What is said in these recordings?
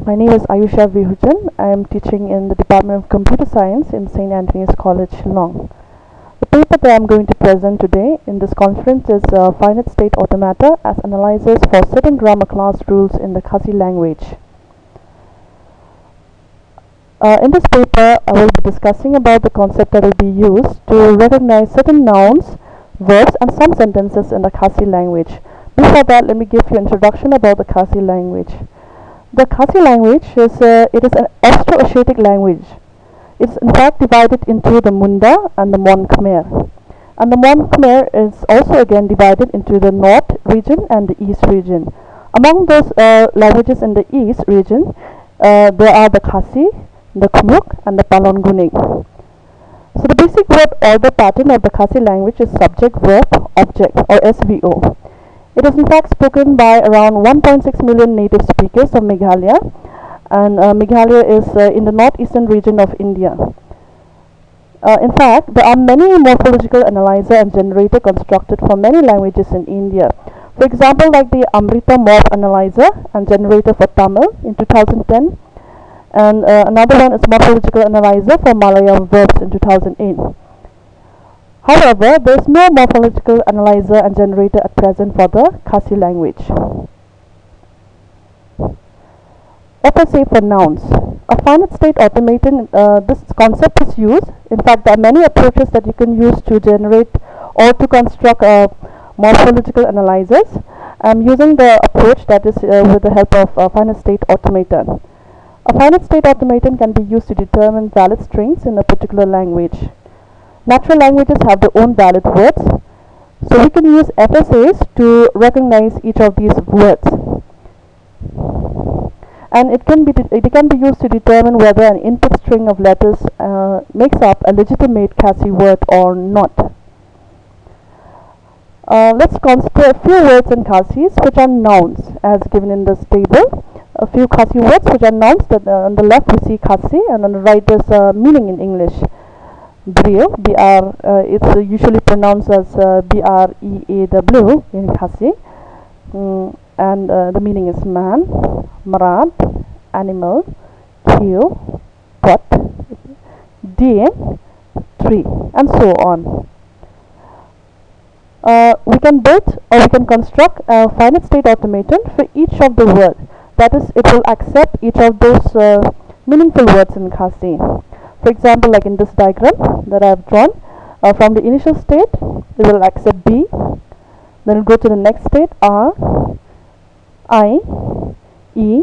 My name is IIRVCSETA. I am teaching in the Department of Computer Science in St. Anthony's College, Shillong. The paper that I am going to present today in this conference is Finite State Automata as Analyzers for Certain Grammar Class Rules in the Khasi language. In this paper, I will be discussing about the concept that will be used to recognize certain nouns, verbs, and some sentences in the Khasi language. Before that, let me give you an introduction about the Khasi language. The Khasi language is an Austroasiatic language. It's in fact divided into the Munda and the Mon Khmer. And the Mon Khmer is also again divided into the North region and the East region. Among those languages in the East region, there are the Khasi, the Khmuk, and the Palongunig. So the basic word order pattern of the Khasi language is subject, verb, object, or SVO. It is in fact spoken by around 1.6 million native speakers of Meghalaya, and Meghalaya is in the northeastern region of India. In fact, there are many morphological analyzer and generator constructed for many languages in India. For example, like the Amrita Morph Analyzer and generator for Tamil in 2010, and another one is Morphological Analyzer for Malayalam verbs in 2008. However, there is no morphological analyzer and generator at present for the Khasi language. FSA for nouns. A finite state automaton, this concept is used. In fact, there are many approaches that you can use to generate or to construct morphological analyzers. I'm using the approach that is with the help of a finite state automaton. A finite state automaton can be used to determine valid strings in a particular language. Natural languages have their own valid words, so we can use FSAs to recognize each of these words. And it can be used to determine whether an input string of letters makes up a legitimate Khasi word or not. Let's consider a few words in Khasis which are nouns, as given in this table. A few Khasi words which are nouns. That on the left we see Khasi, and on the right there's meaning in English. Brio, it's usually pronounced as B-R-E-A-W in Khasi, and the meaning is man, marad, animal, kio, pot, die, tree, and so on. We can build or we can construct a finite state automaton for each of the words. That is, it will accept each of those meaningful words in Khasi. For example, like in this diagram that I have drawn, from the initial state, it will accept B, then it will go to the next state, R, I, E,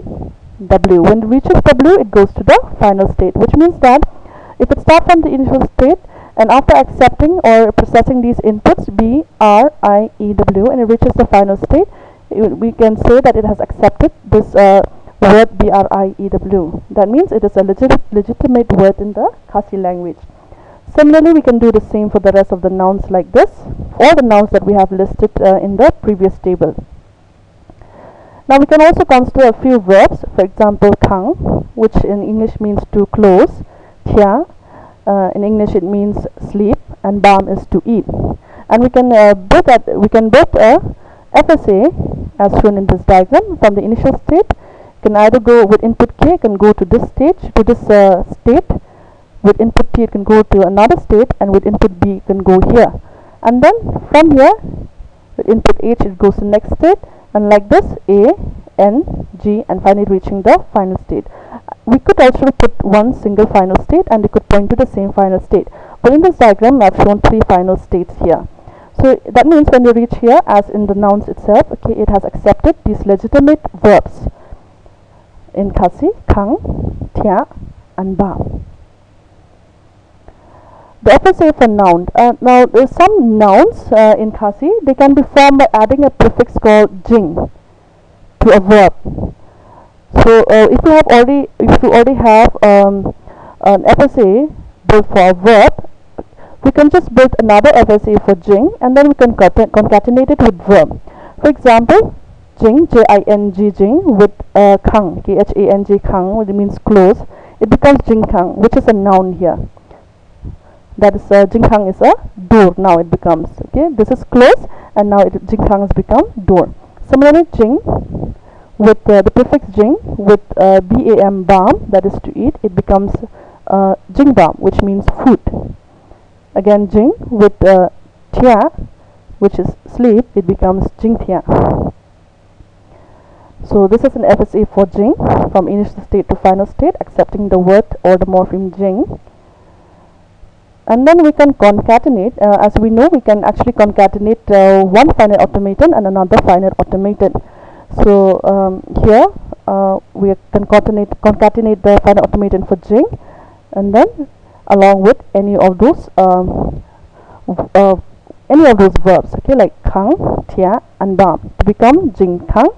W. When it reaches W, it goes to the final state, which means that if it starts from the initial state, and after accepting or processing these inputs, B, R, I, E, W, and it reaches the final state, we can say that it has accepted this word B-R-I-E-W. That means it is a legitimate word in the Khasi language. Similarly, we can do the same for the rest of the nouns like this, all the nouns that we have listed in the previous table. Now we can also consider a few verbs. For example, khang, which in English means to close, tia, in English it means sleep, and bam is to eat. And we can build a FSA as shown in this diagram. From the initial state, can either go with input K, can go to this state, state. With input T, it can go to another state, and with input B, it can go here. And then from here, with input H, it goes to the next state, and like this, A, N, G, and finally reaching the final state. We could also put one single final state, and it could point to the same final state. But in this diagram, I have shown 3 final states here. So that means when you reach here, as in the nouns itself, okay, it has accepted these legitimate verbs in Khasi, khang, tia, and ba. The FSA for noun. Now, there are some nouns in Khasi. They can be formed by adding a prefix called jing to a verb. So, if you already have an FSA built for a verb, we can just build another FSA for jing, and then we can concatenate it with verb. For example, jing, J-I-N-G, jing, with khang, K-H-A-N-G, khang, which means close, it becomes jing khang, which is a noun here. That is, jing khang is a door, now it becomes, okay, this is close, and now jing khang has become door. Similarly, jing with the prefix jing with bam, bam, that is to eat, it becomes jing bam, which means food. Again jing with tia, which is sleep, it becomes jing tia. So this is an FSA for jing, from initial state to final state, accepting the word or the morpheme jing. And then we can concatenate. As we know, we can actually concatenate one finite automaton and another finite automaton. So here we can concatenate the finite automaton for jing, and then along with any of those verbs, okay, like kang, tia, and bam, to become jing kang,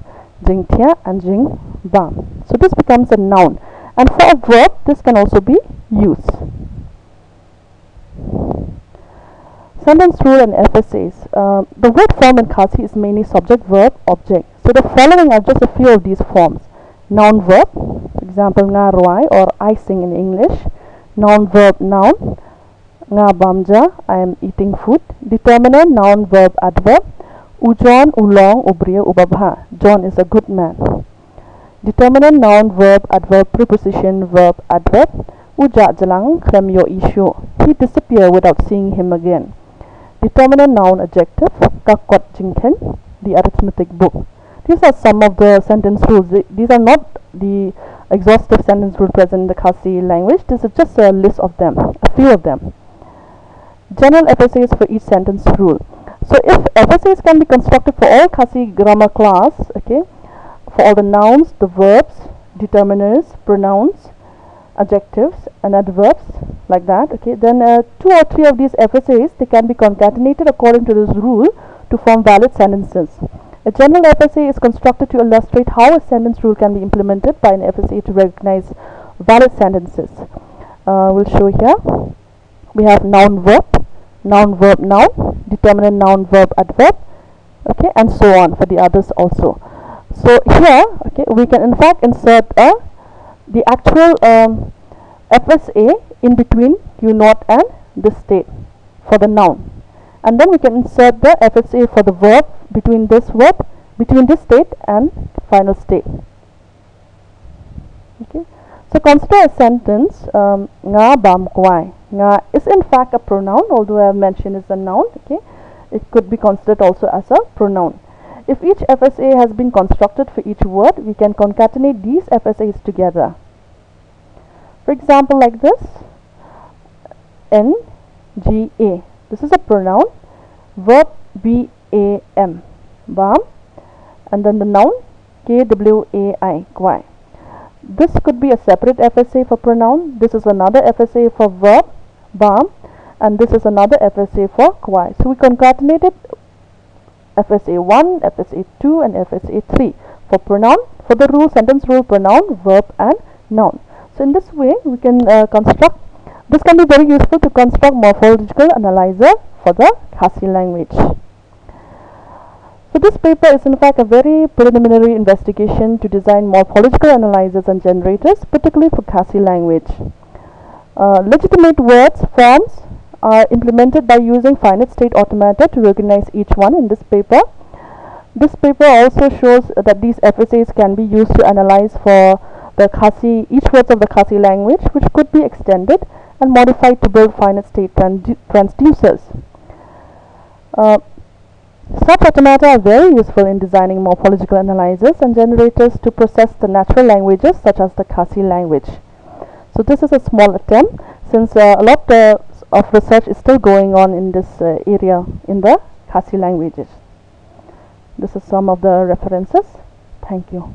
jing tia, and jing bam. So this becomes a noun, and for a verb, this can also be used. Sentence rule and FSAs. The word form in Khasi is mainly subject, verb, object. So the following are just a few of these forms. Noun, verb, for example, nga ruai, or I sing in English. Noun, verb, noun. Nga bamja, I am eating food. Determinant, noun, verb, adverb. Ujon, ulong, ubriya, ubabha. John is a good man. Determinant, noun, verb, adverb, preposition, verb, adverb. Uja jalang krem yo issue. He disappeared without seeing him again. Determinant, noun, adjective. Kakot jingken, the arithmetic book. These are some of the sentence rules. These are not the exhaustive sentence rule present in the Khasi language. This is just a list of them, a few of them. General FSAs for each sentence rule. So if FSAs can be constructed for all Khasi grammar class, okay, for all the nouns, the verbs, determiners, pronouns, adjectives, and adverbs, like that, okay, then 2 or 3 of these FSAs, they can be concatenated according to this rule to form valid sentences. A general FSA is constructed to illustrate how a sentence rule can be implemented by an FSA to recognize valid sentences. We'll show here. We have noun, verb, noun, determinant, noun, verb, adverb, okay, and so on for the others also. So here, okay, we can in fact insert the actual FSA in between U0 and the state for the noun, and then we can insert the FSA for the verb between this state and final state. Okay, so consider a sentence, nga bam kwai. Nga is in fact a pronoun, although I have mentioned it's a noun. Okay, it could be considered also as a pronoun. If each FSA has been constructed for each word, we can concatenate these FSAs together. For example, like this, nga. This is a pronoun. Verb, bam, bam, and then the noun, kwai, kwai. This could be a separate FSA for pronoun. This is another FSA for verb, bam, and this is another FSA for kwai. So we concatenated FSA 1, FSA 2, and FSA 3 for pronoun, for the rule, sentence rule, pronoun, verb, and noun. So in this way, we can construct, this can be very useful to construct morphological analyzer for the Khasi language. So this paper is in fact a very preliminary investigation to design morphological analyzers and generators, particularly for Khasi language. Legitimate words, forms are implemented by using finite state automata to recognize each one in this paper. This paper also shows that these FSAs can be used to analyze for the Khasi, each words of the Khasi language, which could be extended and modified to build finite state transducers. Such automata are very useful in designing morphological analyzers and generators to process the natural languages such as the Khasi language. So this is a small attempt, since a lot of research is still going on in this area in the Khasi languages. This is some of the references. Thank you.